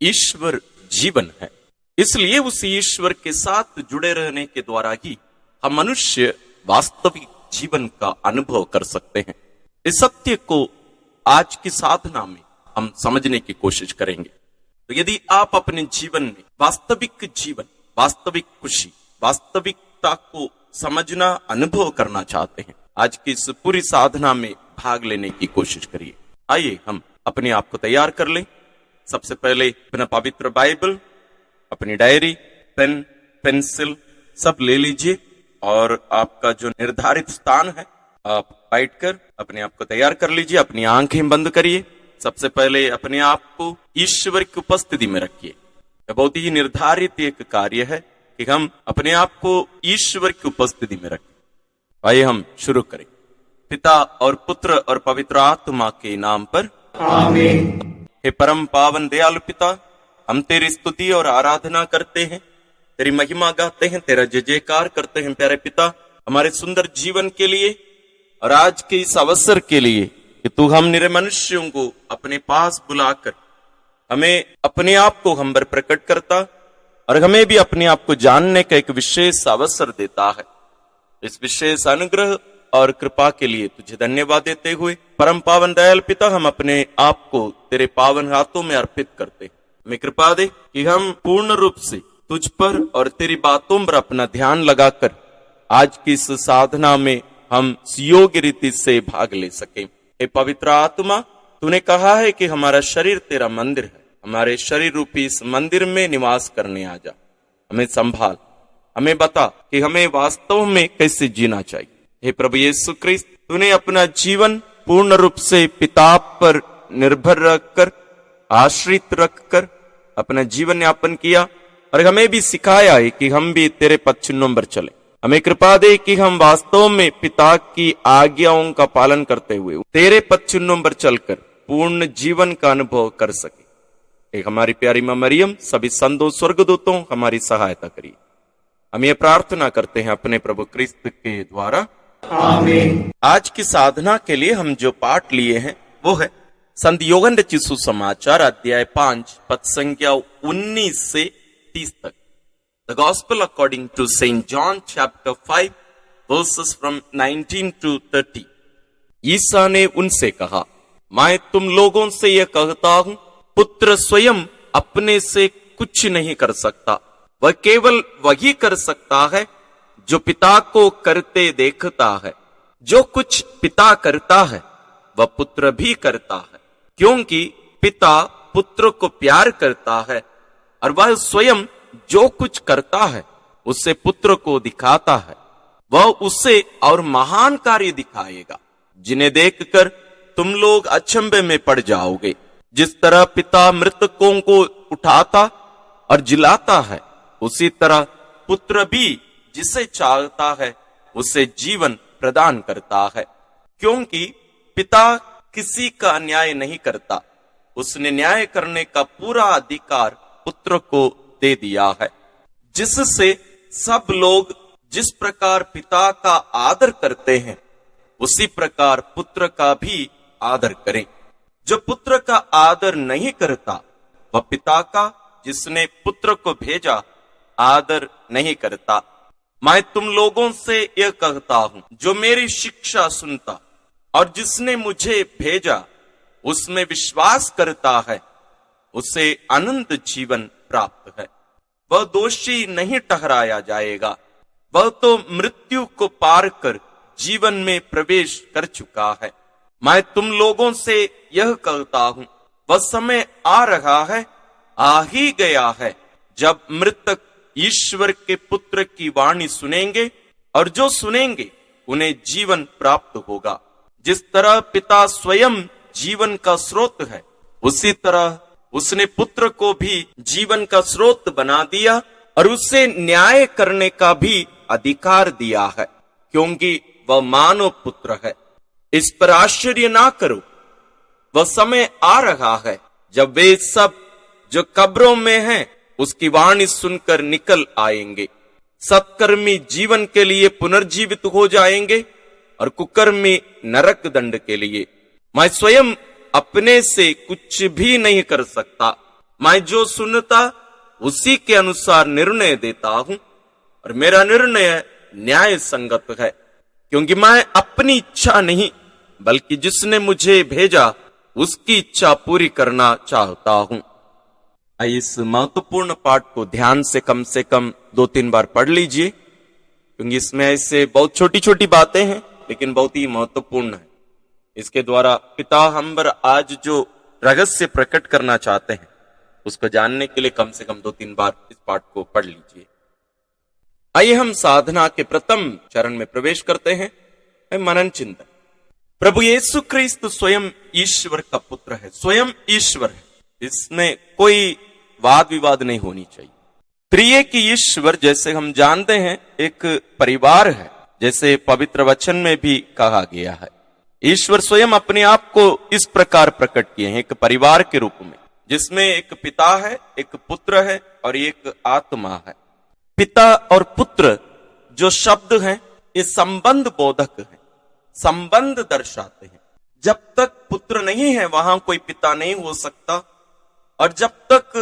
ईश्वर जीवन है। इसलिए उस ईश्वर के साथ जुड़े रहने के द्वारा ही हम मनुष्य वास्तविक जीवन का अनुभव कर सकते हैं। इस सत्य को आज की साधना में हम समझने की कोशिश करेंगे। तो यदि आप अपने जीवन में वास्तविक जीवन, वास्तविक खुशी, वास्तविकता को समझना, अनुभव करना चाहते हैं, आज की इस पूरी साधना में भाग लेने की कोशिश करिए। आइए हम अपने आप को तैयार कर लें। सबसे पहले अपना पवित्र बाइबल, अपनी डायरी, पेन, पेंसिल सब ले लीजिए और आपका जो निर्धारित स्थान है आप बैठकर अपने आप को तैयार कर लीजिए। अपनी आंखें बंद करिए। सबसे पहले अपने आप को ईश्वर की उपस्थिति में रखिए। यह बहुत ही निर्धारित एक कार्य है कि हम अपने आप को ईश्वर की उपस्थिति में रखें। आइए हम शुरू करें। पिता और पुत्र और पवित्र आत्मा के नाम पर आमीन। हे परम पावन दयालु पिता, हम तेरी स्तुति और आराधना करते हैं, तेरी महिमा गाते हैं, तेरा जय जयकार करते हैं प्यारे पिता, हमारे सुंदर जीवन के लिए और आज के इस अवसर के लिए कि तू हम निरे मनुष्यों को अपने पास बुलाकर हमें अपने आप को हम पर प्रकट करता और हमें भी अपने आप को जानने का एक विशेष अवसर देता है। इस विशेष अनुग्रह और कृपा के लिए तुझे धन्यवाद देते हुए परम पावन दयाल पिता, हम अपने आप को तेरे पावन हाथों में अर्पित करते। हमें कृपा दे कि हम पूर्ण रूप से तुझ पर और तेरी बातों पर अपना ध्यान लगाकर आज की इस साधना में हम योग्य रीति से भाग ले सके। हे पवित्र आत्मा, तूने कहा है कि हमारा शरीर तेरा मंदिर है, हमारे शरीर रूपी इस मंदिर में निवास करने आ जा। हमें संभाल, हमें बता कि हमें वास्तव में कैसे जीना चाहिए। हे प्रभु यीशु क्रिस्त, तूने अपना जीवन पूर्ण रूप से पिता पर निर्भर रखकर, आश्रित रखकर अपना जीवन यापन किया और हमें भी सिखाया है कि हम भी तेरे पद चिन्हों पर चले। हमें कृपा दे कि हम वास्तव में पिता की आज्ञाओं का पालन करते हुए तेरे पद चिन्हों पर चलकर पूर्ण जीवन का अनुभव कर सके। एक हमारी प्यारी मां मरियम, सभी संतों, स्वर्गदूतों हमारी सहायता करिए। हम ये प्रार्थना करते हैं अपने प्रभु क्रिस्त के द्वारा, आमीन। आज की साधना के लिए हम जो पाठ लिए हैं वो है संत योहन रचित सुसमाचार अध्याय 5 पद संख्या 19 से 30 तक। The Gospel according to Saint John chapter 5 verses from 19 to 30। ईसा ने उनसे कहा, मैं तुम लोगों से यह कहता हूं, पुत्र स्वयं अपने से कुछ नहीं कर सकता, वह केवल वही कर सकता है जो पिता को करते देखता है। जो कुछ पिता करता है वह पुत्र भी करता है, क्योंकि पिता पुत्र को प्यार करता है और वह स्वयं जो कुछ करता है उससे पुत्र को दिखाता है। वह उससे और महान कार्य दिखाएगा जिन्हें देखकर तुम लोग अचंभे में पड़ जाओगे। जिस तरह पिता मृतकों को उठाता और जिलाता है, उसी तरह पुत्र भी जिसे चाहता है उसे जीवन प्रदान करता है। क्योंकि पिता किसी का न्याय नहीं करता, उसने न्याय करने का पूरा अधिकार पुत्र को दे दिया है, जिससे सब लोग जिस प्रकार पिता का आदर करते हैं उसी प्रकार पुत्र का भी आदर करें। जो पुत्र का आदर नहीं करता वह पिता का, जिसने पुत्र को भेजा, आदर नहीं करता। मैं तुम लोगों से यह कहता हूं, जो मेरी शिक्षा सुनता और जिसने मुझे भेजा उसमें विश्वास करता है, उसे अनंत जीवन प्राप्त है। वह दोषी नहीं ठहराया जाएगा, वह तो मृत्यु को पार कर जीवन में प्रवेश कर चुका है। मैं तुम लोगों से यह कहता हूं, वह समय आ रहा है, आ ही गया है, जब मृतक ईश्वर के पुत्र की वाणी सुनेंगे और जो सुनेंगे उन्हें जीवन प्राप्त होगा। जिस तरह पिता स्वयं जीवन का स्रोत है, उसी तरह उसने पुत्र को भी जीवन का स्रोत बना दिया और उसे न्याय करने का भी अधिकार दिया है, क्योंकि वह मानव पुत्र है। इस पर आश्चर्य ना करो, वह समय आ रहा है जब वे सब जो कब्रों में हैं उसकी वाणी सुनकर निकल आएंगे। सत्कर्मी जीवन के लिए पुनर्जीवित हो जाएंगे और कुकर्मी नरक दंड के लिए। मैं स्वयं अपने से कुछ भी नहीं कर सकता, मैं जो सुनता उसी के अनुसार निर्णय देता हूं और मेरा निर्णय न्याय संगत है, क्योंकि मैं अपनी इच्छा नहीं बल्कि जिसने मुझे भेजा उसकी इच्छा पूरी करना चाहता हूं। इस महत्वपूर्ण पाठ को ध्यान से कम 2-3 बार पढ़ लीजिए, क्योंकि इसमें ऐसे बहुत छोटी छोटी बातें हैं लेकिन बहुत ही महत्वपूर्ण है। इसके द्वारा पिता हमर आज जो रहस्य प्रकट करना चाहते हैं उसको जानने के लिए कम से कम 2-3 बार इस पाठ को पढ़ लीजिए। आइए हम साधना के प्रथम चरण में प्रवेश करते हैं, मनन चिंतन। प्रभु यीशु क्रिस्त स्वयं ईश्वर का पुत्र है, स्वयं ईश्वर है, इसमें कोई वाद विवाद नहीं होनी चाहिए। त्रिएक ईश्वर जैसे हम जानते हैं एक परिवार है, जैसे पवित्र वचन में भी कहा गया है। ईश्वर स्वयं अपने आप को इस प्रकार प्रकट किए हैं एक परिवार के रूप में, जिसमें एक पिता है, एक पुत्र है और एक आत्मा है। पिता और पुत्र जो शब्द हैं ये संबंध बोधक है, संबंध दर्शाते हैं। जब तक पुत्र नहीं है वहां कोई पिता नहीं हो सकता, और जब तक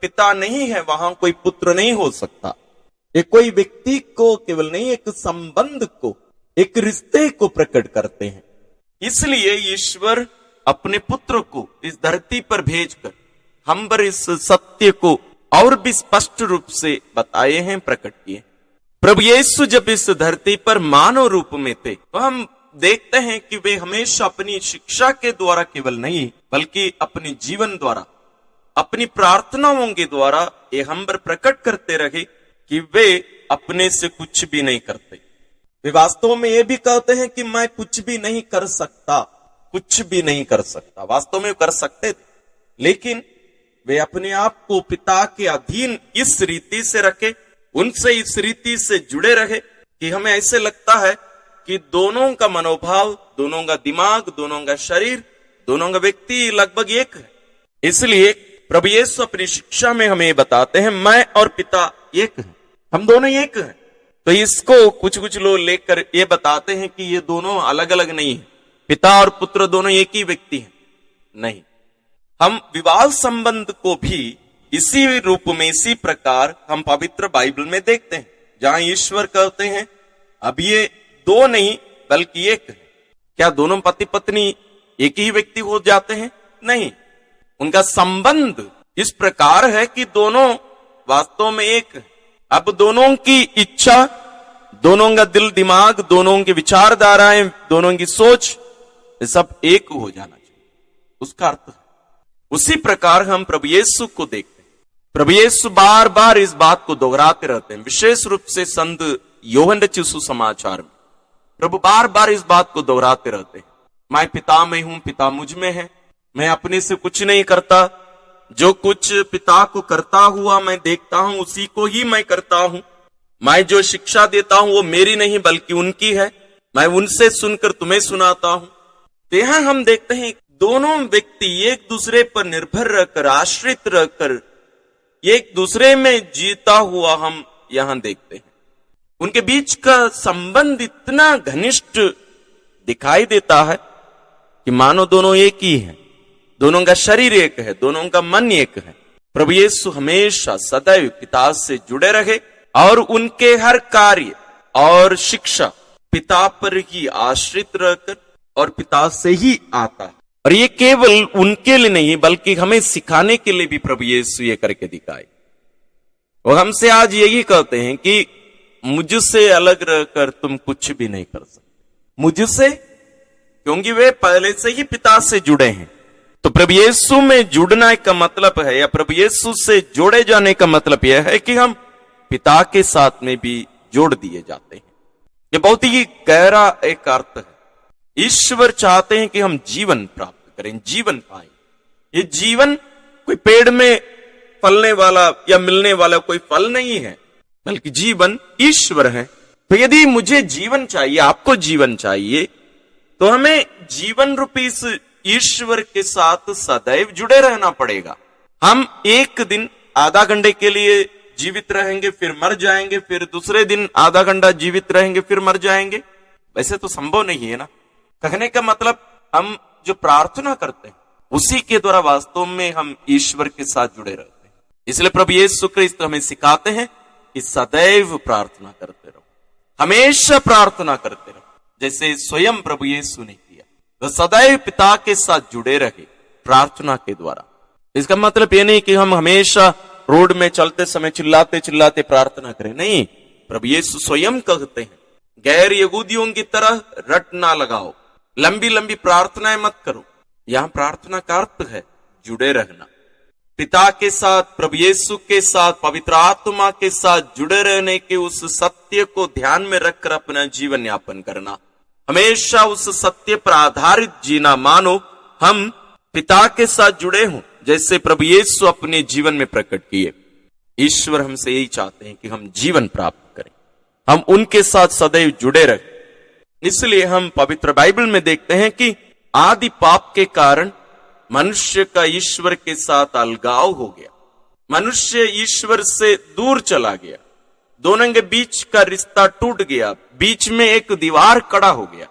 पिता नहीं है वहां कोई पुत्र नहीं हो सकता। ये कोई व्यक्ति को केवल नहीं, एक संबंध को, एक रिश्ते को प्रकट करते हैं। इसलिए ईश्वर अपने पुत्र को इस धरती पर भेजकर हम पर इस सत्य को और भी स्पष्ट रूप से बताए हैं, प्रकट किए। प्रभु यीशु जब इस धरती पर मानव रूप में थे तो हम देखते हैं कि वे हमेशा अपनी शिक्षा के द्वारा केवल नहीं बल्कि अपने जीवन द्वारा, अपनी प्रार्थनाओं के द्वारा ये हम पर प्रकट करते रहे कि वे अपने से कुछ भी नहीं करते। वे वास्तव में ये भी कहते हैं कि मैं कुछ भी नहीं कर सकता, कुछ भी नहीं कर सकता। वास्तव में कर सकते थे, लेकिन वे अपने आप को पिता के अधीन इस रीति से रखे, उनसे इस रीति से जुड़े रहे कि हमें ऐसे लगता है कि दोनों का मनोभाव, दोनों का दिमाग, दोनों का शरीर, दोनों का व्यक्ति लगभग एक है। इसलिए प्रभु यीशु अपनी शिक्षा में हमें बताते हैं मैं और पिता एक हैं, हम दोनों एक हैं। तो इसको कुछ लोग लेकर ये बताते हैं कि ये दोनों अलग अलग नहीं है, पिता और पुत्र दोनों एक ही व्यक्ति हैं। नहीं, हम विवाह संबंध को भी इसी रूप में, इसी प्रकार हम पवित्र बाइबल में देखते हैं, जहां ईश्वर कहते हैं अब ये दो नहीं बल्कि एक है। क्या दोनों पति पत्नी एक ही व्यक्ति हो जाते हैं? नहीं, उनका संबंध इस प्रकार है कि दोनों वास्तव में एक है। अब दोनों की इच्छा, दोनों का दिल दिमाग, दोनों की विचारधाराएं, दोनों की सोच, ये सब एक हो जाना चाहिए, उसका अर्थ है। उसी प्रकार हम प्रभु यीशु को देखते हैं। प्रभु यीशु बार बार इस बात को दोहराते रहते हैं, विशेष रूप से संत यूहन्ना रचित सुसमाचार में प्रभु बार बार इस बात को दोहराते रहते हैं, मैं पिता में हूं, पिता मुझ में है, मैं अपने से कुछ नहीं करता, जो कुछ पिता को करता हुआ मैं देखता हूं उसी को ही मैं करता हूं, मैं जो शिक्षा देता हूं वो मेरी नहीं बल्कि उनकी है, मैं उनसे सुनकर तुम्हें सुनाता हूं। तो यहां हम देखते हैं दोनों व्यक्ति एक दूसरे पर निर्भर रहकर, आश्रित रहकर, एक दूसरे में जीता हुआ हम यहां देखते हैं। उनके बीच का संबंध इतना घनिष्ठ दिखाई देता है कि मानो दोनों एक ही हैं, दोनों का शरीर एक है, दोनों का मन एक है। प्रभु यीशु हमेशा सदैव पिता से जुड़े रहे और उनके हर कार्य और शिक्षा पिता पर ही आश्रित रहकर और पिता से ही आता है। और ये केवल उनके लिए नहीं बल्कि हमें सिखाने के लिए भी प्रभु यीशु ये करके दिखाए। वो हमसे आज यही कहते हैं कि मुझसे अलग रहकर तुम कुछ भी नहीं कर सकते, मुझसे, क्योंकि वे पहले से ही पिता से जुड़े हैं। तो प्रभु यीशु में जुड़ने का मतलब है, या प्रभु यीशु से जोड़े जाने का मतलब यह है कि हम पिता के साथ में भी जोड़ दिए जाते हैं। ये बहुत ही गहरा एक अर्थ है। ईश्वर चाहते हैं कि हम जीवन प्राप्त करें, जीवन पाए। ये जीवन कोई पेड़ में फलने वाला या मिलने वाला कोई फल नहीं है, बल्कि जीवन ईश्वर है। तो यदि मुझे जीवन चाहिए, आपको जीवन चाहिए, तो हमें जीवन रूपी इस ईश्वर के साथ सदैव जुड़े रहना पड़ेगा। हम एक दिन आधा घंटे के लिए जीवित रहेंगे, फिर मर जाएंगे, फिर दूसरे दिन आधा घंटा जीवित रहेंगे, फिर मर जाएंगे, वैसे तो संभव नहीं है ना। कहने का मतलब हम जो प्रार्थना करते हैं उसी के द्वारा वास्तव में हम ईश्वर के साथ जुड़े रहते हैं। इसलिए प्रभु यीशु क्रिस्त हमें सिखाते हैं कि सदैव प्रार्थना करते रहो, हमेशा प्रार्थना करते रहो, जैसे स्वयं प्रभु यीशु ने किया। वह सदैव पिता के साथ जुड़े रहे प्रार्थना के द्वारा। इसका मतलब ये नहीं कि हम हमेशा रोड में चलते समय चिल्लाते चिल्लाते प्रार्थना करें, नहीं। प्रभु यीशु स्वयं कहते हैं, गैर यहूदियों की तरह रट ना लगाओ, लंबी लंबी प्रार्थनाएं मत करो। यहां प्रार्थना का अर्थ है जुड़े रहना, पिता के साथ, प्रभु यीशु के साथ, पवित्र आत्मा के साथ जुड़े रहने के उस सत्य को ध्यान में रखकर अपना जीवन यापन करना, हमेशा उस सत्य पर आधारित जीना। मानो हम पिता के साथ जुड़े हों, जैसे प्रभु यीशु अपने जीवन में प्रकट किए। ईश्वर हमसे यही चाहते हैं कि हम जीवन प्राप्त करें, हम उनके साथ सदैव जुड़े रहें। इसलिए हम पवित्र बाइबल में देखते हैं कि आदि पाप के कारण मनुष्य का ईश्वर के साथ अलगाव हो गया, मनुष्य ईश्वर से दूर चला गया, दोनों के बीच का रिश्ता टूट गया, बीच में एक दीवार खड़ा हो गया।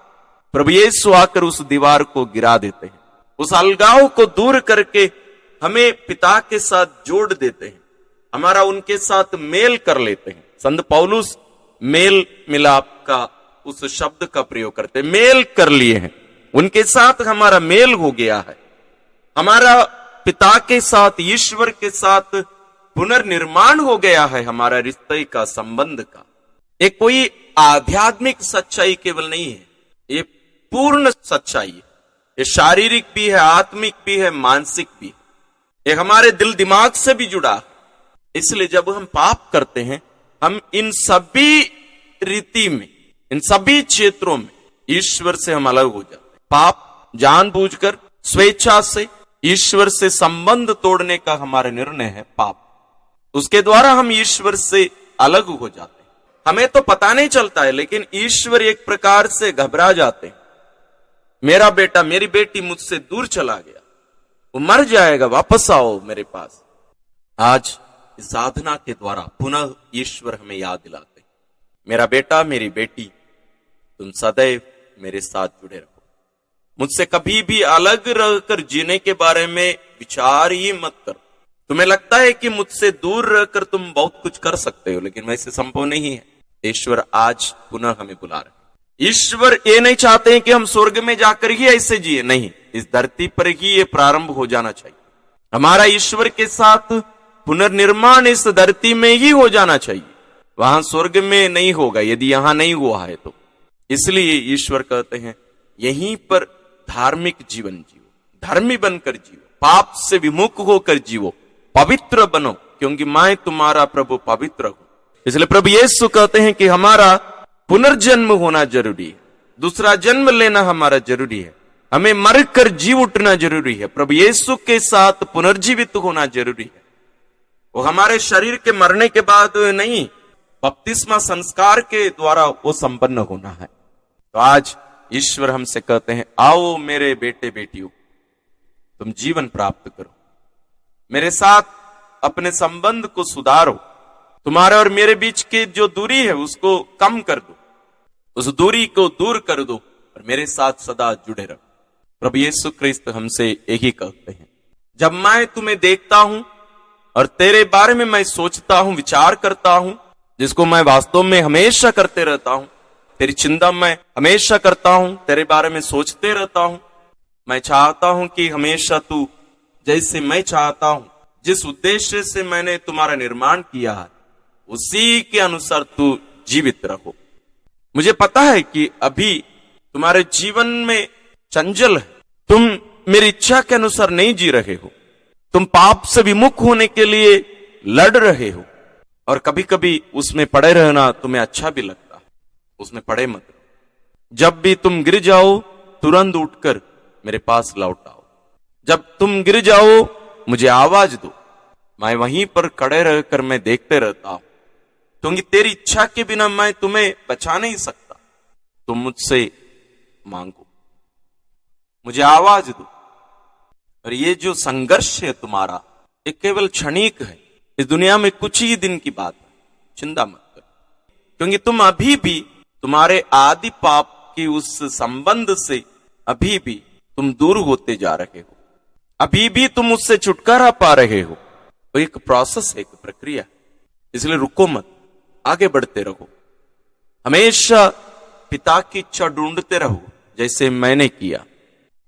प्रभु यीशु आकर उस दीवार को गिरा देते हैं, उस अलगाव को दूर करके हमें पिता के साथ जोड़ देते हैं, हमारा उनके साथ मेल कर लेते हैं। संत पौलुस मेल मिलाप का उस शब्द का प्रयोग करते हैं, मेल कर लिए हैं, उनके साथ हमारा मेल हो गया है, हमारा पिता के साथ, ईश्वर के साथ पुनर्निर्माण हो गया है, हमारा रिश्ते का, संबंध का। ये कोई आध्यात्मिक सच्चाई केवल नहीं है, ये पूर्ण सच्चाई है। ये शारीरिक भी है, आत्मिक भी है, मानसिक भी है, ये हमारे दिल दिमाग से भी जुड़ा है। इसलिए जब हम पाप करते हैं, हम इन सभी रीति में, इन सभी क्षेत्रों में ईश्वर से हम अलग हो जाते हैं। पाप जानबूझकर, स्वेच्छा से ईश्वर से संबंध तोड़ने का हमारा निर्णय है पाप। उसके द्वारा हम ईश्वर से अलग हो जाते हैं। हमें तो पता नहीं चलता है, लेकिन ईश्वर एक प्रकार से घबरा जाते हैं। मेरा बेटा, मेरी बेटी मुझसे दूर चला गया, वो मर जाएगा, वापस आओ मेरे पास। आज इस साधना के द्वारा पुनः ईश्वर हमें याद दिलाते हैं, मेरा बेटा, मेरी बेटी, तुम सदैव मेरे साथ जुड़े रहो, मुझसे कभी भी अलग रहकर जीने के बारे में विचार ही मत करो। तुम्हें लगता है कि मुझसे दूर रहकर तुम बहुत कुछ कर सकते हो, लेकिन वैसे संभव नहीं है। ईश्वर आज पुनः हमें बुला रहे हैं। ईश्वर ये नहीं चाहते हैं कि हम स्वर्ग में जाकर ही ऐसे जिए, नहीं, इस धरती पर ही ये प्रारंभ हो जाना चाहिए। हमारा ईश्वर के साथ पुनर्निर्माण इस धरती में ही हो जाना चाहिए, वहां स्वर्ग में नहीं होगा यदि यहां नहीं हुआ है तो। इसलिए ईश्वर कहते हैं यहीं पर धार्मिक जीवन जियो, धर्मी बनकर जियो, पाप से विमुख होकर जियो, पवित्र बनो, क्योंकि मैं तुम्हारा प्रभु पवित्र हूं। इसलिए प्रभु यीशु कहते हैं कि हमारा पुनर्जन्म होना जरूरी है, दूसरा जन्म लेना हमारा जरूरी है, हमें मरकर जी उठना जरूरी है, प्रभु यीशु के साथ पुनर्जीवित होना जरूरी है। वो हमारे शरीर के मरने के बाद नहीं, बपतिस्मा संस्कार के द्वारा वो संपन्न होना है। तो आज ईश्वर हमसे कहते हैं, आओ मेरे बेटे बेटियों, तुम जीवन प्राप्त करो, मेरे साथ अपने संबंध को सुधारो, तुम्हारे और मेरे बीच की जो दूरी है उसको कम कर दो, उस दूरी को दूर कर दो और मेरे साथ सदा जुड़े रहो। प्रभु यीशु क्रिस्त हमसे यही कहते हैं, जब मैं तुम्हें देखता हूं और तेरे बारे में मैं सोचता हूं, विचार करता हूं, जिसको मैं वास्तव में हमेशा करते रहता हूं, तेरी चिंता मैं हमेशा करता हूं, तेरे बारे में सोचते रहता हूं, मैं चाहता हूं कि हमेशा तू जैसे मैं चाहता हूं, जिस उद्देश्य से मैंने तुम्हारा निर्माण किया है, उसी के अनुसार तू जीवित रहो। मुझे पता है कि अभी तुम्हारे जीवन में चंचल है, तुम मेरी इच्छा के अनुसार नहीं जी रहे हो, तुम पाप से विमुख होने के लिए लड़ रहे हो, और कभी कभी उसमें पड़े रहना तुम्हें अच्छा भी लगता है, उसमें पड़े मत। जब भी तुम गिर जाओ तुरंत उठकर मेरे पास लौट आओ, जब तुम गिर जाओ मुझे आवाज दो, मैं वहीं पर खड़े रहकर मैं देखते रहता हूं, क्योंकि तेरी इच्छा के बिना मैं तुम्हें बचा नहीं सकता। तुम मुझसे मांगो, मुझे आवाज दो। और ये जो संघर्ष है तुम्हारा, ये केवल क्षणिक है, इस दुनिया में कुछ ही दिन की बात है, चिंता मत करो, क्योंकि तुम अभी भी तुम्हारे आदि पाप की उस संबंध से अभी भी तुम दूर होते जा रहे हो, अभी भी तुम उससे छुटकारा पा रहे हो, तो एक प्रोसेस है, एक प्रक्रिया। इसलिए रुको मत, आगे बढ़ते रहो। हमेशा पिता की इच्छा ढूंढते रहो, जैसे मैंने किया।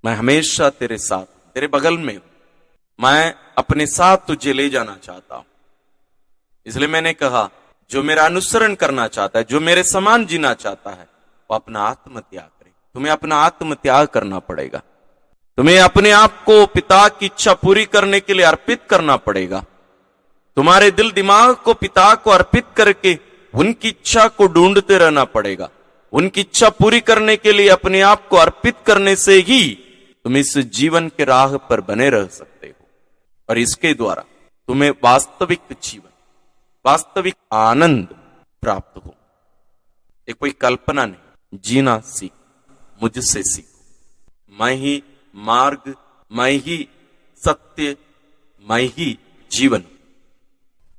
मैं हमेशा तेरे साथ, तेरे बगल में हूं। मैं अपने साथ तुझे ले जाना चाहता हूं। इसलिए मैंने कहा, जो मेरा अनुसरण करना चाहता है, जो मेरे समान जीना चाहता है, वो अपना आत्मत्याग करे। तुम्हें अपना आत्मत्याग करना पड़ेगा। तुम्हें अपने आप को पिता की इच्छा पूरी करने के लिए अर्पित करना पड़ेगा। तुम्हारे दिल दिमाग को पिता को अर्पित करके उनकी इच्छा को ढूंढते रहना पड़ेगा। उनकी इच्छा पूरी करने के लिए अपने आप को अर्पित करने से ही तुम इस जीवन के राह पर बने रह सकते हो, और इसके द्वारा तुम्हें वास्तविक जीवन, वास्तविक आनंद प्राप्त हो। ये कोई कल्पना नहीं, जीना सीख, मुझसे सीखो। मैं ही मार्ग, मैं ही सत्य, मैं ही जीवन,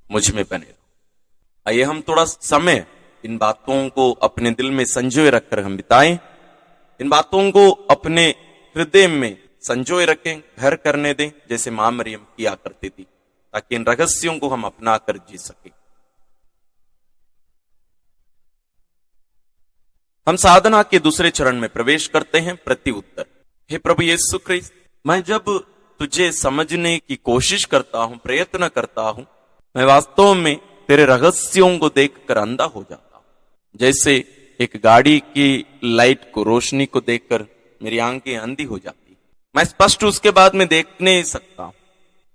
मुझ में बने रहो। आइए हम थोड़ा समय इन बातों को अपने दिल में संजोए रखकर हम बिताएं। इन बातों को अपने हृदय में संजोए रखें, घर करने दें, जैसे मां मरियम किया करती थी, ताकि इन रहस्यों को हम अपना कर जी सके। हम साधना के दूसरे चरण में प्रवेश करते हैं, प्रत्युत्तर। हे प्रभु यीशु ख्रीस्त, मैं जब तुझे समझने की कोशिश करता हूं, प्रयत्न करता हूं, मैं वास्तव में तेरे रहस्यों को देखकर अंधा हो जाता हूं। जैसे एक गाड़ी की लाइट को, रोशनी को देखकर मेरी आंखें अंधी हो जाती, मैं स्पष्ट उसके बाद में देख नहीं सकता हूं,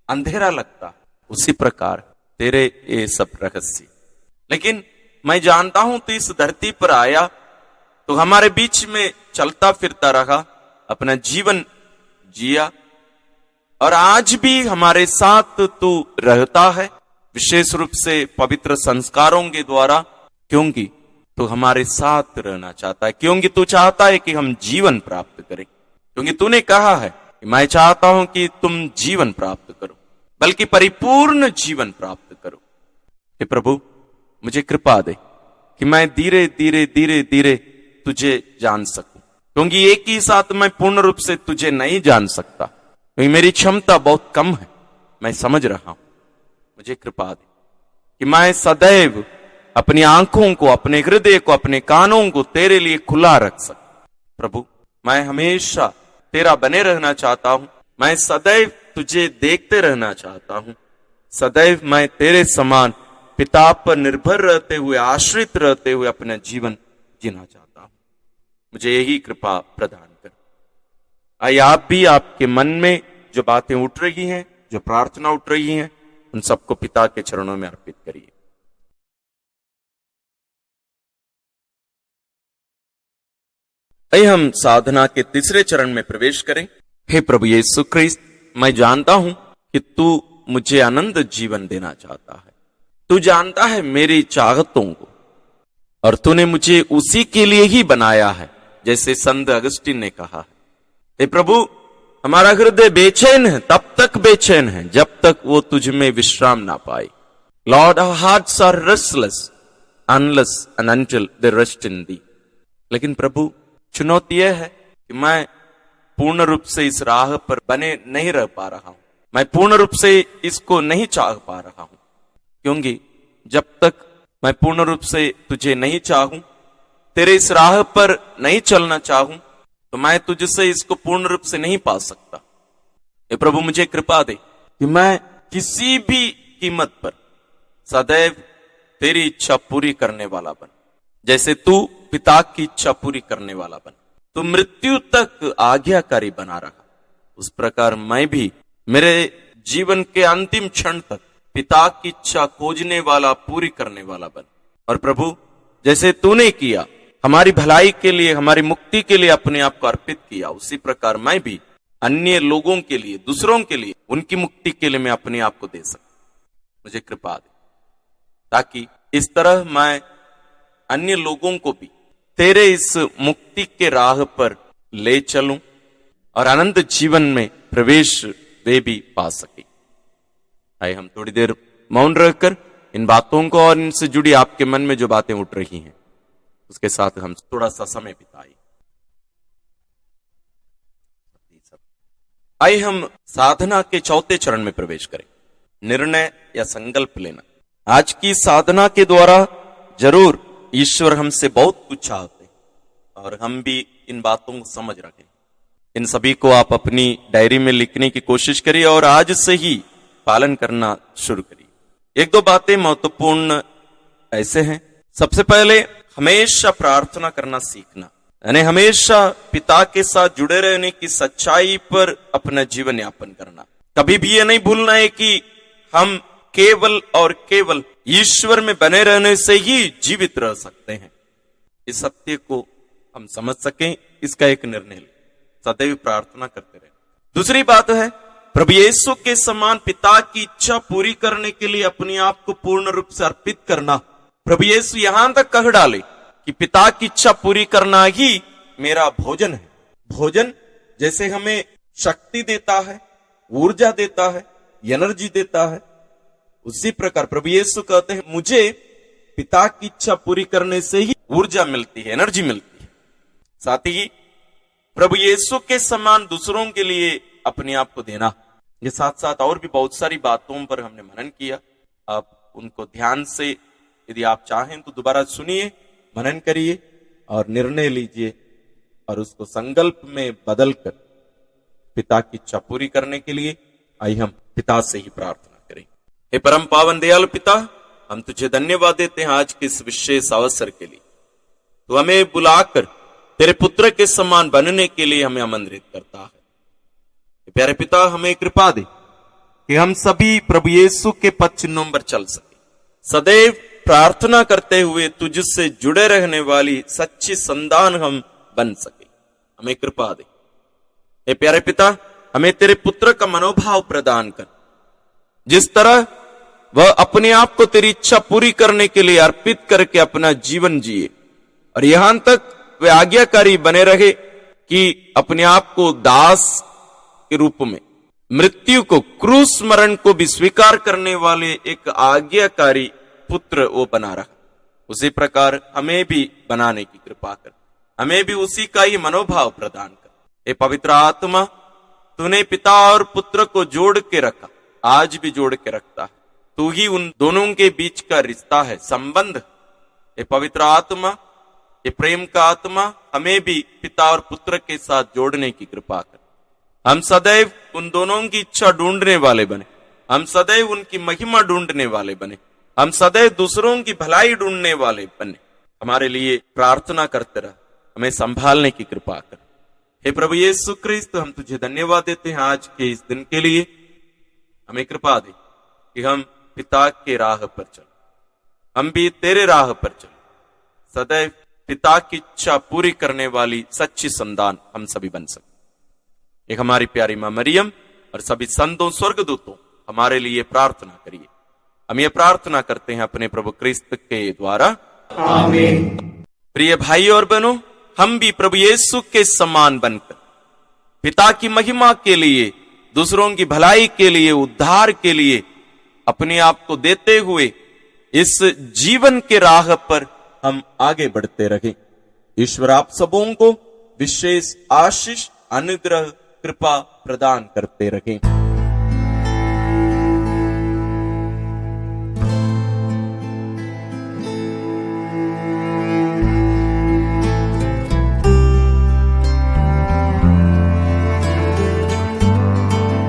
अंधेरा लगता। उसी प्रकार तेरे ये सब रहस्य, लेकिन मैं जानता हूं तू इस धरती पर आया तो हमारे बीच में चलता फिरता रहा, अपना जीवन जिया, और आज भी हमारे साथ तू रहता है, विशेष रूप से पवित्र संस्कारों के द्वारा, क्योंकि तू हमारे साथ रहना चाहता है, क्योंकि तू चाहता है कि हम जीवन प्राप्त करें, क्योंकि तूने कहा है कि मैं चाहता हूं कि तुम जीवन प्राप्त करो, बल्कि परिपूर्ण जीवन प्राप्त करो। हे प्रभु, मुझे कृपा दे कि मैं धीरे धीरे धीरे धीरे तुझे जान सकूं, क्योंकि एक ही साथ मैं पूर्ण रूप से तुझे नहीं जान सकता, क्योंकि मेरी क्षमता बहुत कम है। मैं समझ रहा हूं, मुझे कृपा दे कि मैं सदैव अपनी आंखों को, अपने हृदय को, अपने कानों को तेरे लिए खुला रख सकूं। प्रभु, मैं हमेशा तेरा बने रहना चाहता हूं, मैं सदैव तुझे देखते रहना चाहता हूं, सदैव मैं तेरे समान पिता पर निर्भर रहते हुए, आश्रित रहते हुए अपना जीवन जीना चाहता हूं। मुझे यही कृपा प्रदान कर। आइए आप भी आपके मन में जो बातें उठ रही हैं, जो प्रार्थना उठ रही हैं, उन सबको पिता के चरणों में अर्पित करिए। आइए हम साधना के तीसरे चरण में प्रवेश करें। हे प्रभु यीशु ख्रीस्त, मैं जानता हूं कि तू मुझे आनंद जीवन देना चाहता है। तू जानता है मेरी चाहतों को, और तूने मुझे उसी के लिए ही बनाया है, जैसे संत अगस्टिन ने कहा है। हे प्रभु, हमारा हृदय बेचैन है, तब तक बेचैन है जब तक वो तुझ में विश्राम ना पाए। Lord, our hearts are restless unless and until they rest in thee. लेकिन प्रभु, चुनौती यह है कि मैं पूर्ण रूप से इस राह पर बने नहीं रह पा रहा हूं, मैं पूर्ण रूप से इसको नहीं चाह पा रहा हूं, क्योंकि जब तक मैं पूर्ण रूप से तुझे नहीं चाहूं, तेरे इस राह पर नहीं चलना चाहूं, तो मैं तुझसे इसको पूर्ण रूप से नहीं पा सकता। हे प्रभु, मुझे कृपा दे कि मैं किसी भी कीमत पर सदैव तेरी इच्छा पूरी करने वाला बन, जैसे तू पिता की इच्छा पूरी करने वाला बन, तू मृत्यु तक आज्ञाकारी बना रहा, उस प्रकार मैं भी मेरे जीवन के अंतिम क्षण तक पिता की इच्छा खोजने वाला, पूरी करने वाला बन। और प्रभु, जैसे तूने किया, हमारी भलाई के लिए, हमारी मुक्ति के लिए अपने आप को अर्पित किया, उसी प्रकार मैं भी अन्य लोगों के लिए, दूसरों के लिए, उनकी मुक्ति के लिए मैं अपने आप को दे सकूं। मुझे कृपा दे, ताकि इस तरह मैं अन्य लोगों को भी तेरे इस मुक्ति के राह पर ले चलूं और अनंत जीवन में प्रवेश वे भी पा सके। आइए हम थोड़ी देर मौन रहकर इन बातों को और इनसे जुड़ी आपके मन में जो बातें उठ रही हैं, उसके साथ हम थोड़ा सा समय बिताएं। आइए हम साधना के चौथे चरण में प्रवेश करें, निर्णय या संकल्प लेना। आज की साधना के द्वारा जरूर ईश्वर हमसे बहुत कुछ चाहते हैं और हम भी इन बातों को समझ रखें। इन सभी को आप अपनी डायरी में लिखने की कोशिश करिए और आज से ही पालन करना शुरू करिए। एक दो बातें महत्वपूर्ण ऐसे हैं। सबसे पहले हमेशा प्रार्थना करना सीखना, यानी हमेशा पिता के साथ जुड़े रहने की सच्चाई पर अपना जीवन यापन करना। कभी भी ये नहीं भूलना है कि हम केवल और केवल ईश्वर में बने रहने से ही जीवित रह सकते हैं। इस सत्य को हम समझ सकें, इसका एक निर्णय लें, सदैव प्रार्थना करते रहें। दूसरी बात है प्रभु यीशु के समान पिता की इच्छा पूरी करने के लिए अपने आप को पूर्ण रूप से अर्पित करना। प्रभु यीशु यहां तक कह डाले कि पिता की इच्छा पूरी करना ही मेरा भोजन है। भोजन जैसे हमें शक्ति देता है, ऊर्जा देता है, एनर्जी देता है, उसी प्रकार प्रभु यीशु कहते हैं मुझे पिता की इच्छा पूरी करने से ही ऊर्जा मिलती है, एनर्जी मिलती है। साथ ही प्रभु यीशु के समान दूसरों के लिए अपने आप को देना। ये साथ साथ और भी बहुत सारी बातों पर हमने मनन किया। आप उनको ध्यान से यदि आप चाहें तो दोबारा सुनिए, मनन करिए और निर्णय लीजिए और उसको संकल्प में बदलकर पिता की इच्छा पूरी करने के लिए आइए हम पिता से ही प्रार्थना करें। हे परम पावन दयालु पिता, हम तुझे धन्यवाद देते हैं आज के इस विशेष अवसर के लिए। तो हमें बुलाकर तेरे पुत्र के समान बनने के लिए हमें आमंत्रित करता है। प्यारे पिता, हमें कृपा दे कि हम सभी प्रभु यीशु के पथ चिन्हों पर चल सके, सदैव प्रार्थना करते हुए तुझसे जुड़े रहने वाली सच्ची संतान हम बन सके। हमें कृपा दे। हे प्यारे पिता, हमें तेरे पुत्र का मनोभाव प्रदान कर, जिस तरह वह अपने आप को तेरी इच्छा पूरी करने के लिए अर्पित करके अपना जीवन जिए और यहां तक वे आज्ञाकारी बने रहे कि अपने आप को दास के रूप में मृत्यु को, क्रूस मरण को भी स्वीकार करने वाले एक आज्ञाकारी पुत्र वो बना रहा। उसी प्रकार हमें भी बनाने की कृपा कर, हमें भी उसी का ही मनोभाव प्रदान कर। हे पवित्र आत्मा, तूने पिता और पुत्र को जोड़ के रखा, आज भी जोड़ के रखता है। तू ही उन दोनों के बीच का रिश्ता है, संबंध। हे पवित्र आत्मा, ये प्रेम का आत्मा हमें भी पिता और पुत्र के साथ जोड़ने की कृपा कर। हम सदैव उन दोनों की इच्छा ढूंढने वाले बने, हम सदैव उनकी महिमा ढूंढने वाले बने, हम सदैव दूसरों की भलाई ढूंढने वाले बने। हमारे लिए प्रार्थना करते रह, हमें संभालने की कृपा कर। हे प्रभु यीशु क्रिस्त, हम तुझे धन्यवाद देते हैं आज के इस दिन के लिए। हमें कृपा दे कि हम पिता के राह पर चल, हम भी तेरे राह पर चल, सदैव पिता की इच्छा पूरी करने वाली सच्ची संतान हम सभी बन सके। एक हमारी प्यारी मां मरियम और सभी संतों स्वर्गदूतों हमारे लिए प्रार्थना करिए। हम ये प्रार्थना करते हैं अपने प्रभु क्रिस्त के द्वारा, आमीन। प्रिय भाई और बहनों, हम भी प्रभु यीशु के समान बनकर पिता की महिमा के लिए, दूसरों की भलाई के लिए, उद्धार के लिए अपने आप को देते हुए इस जीवन के राह पर हम आगे बढ़ते रहें। ईश्वर आप सबों को विशेष आशीष, अनुग्रह, कृपा प्रदान करते रहें।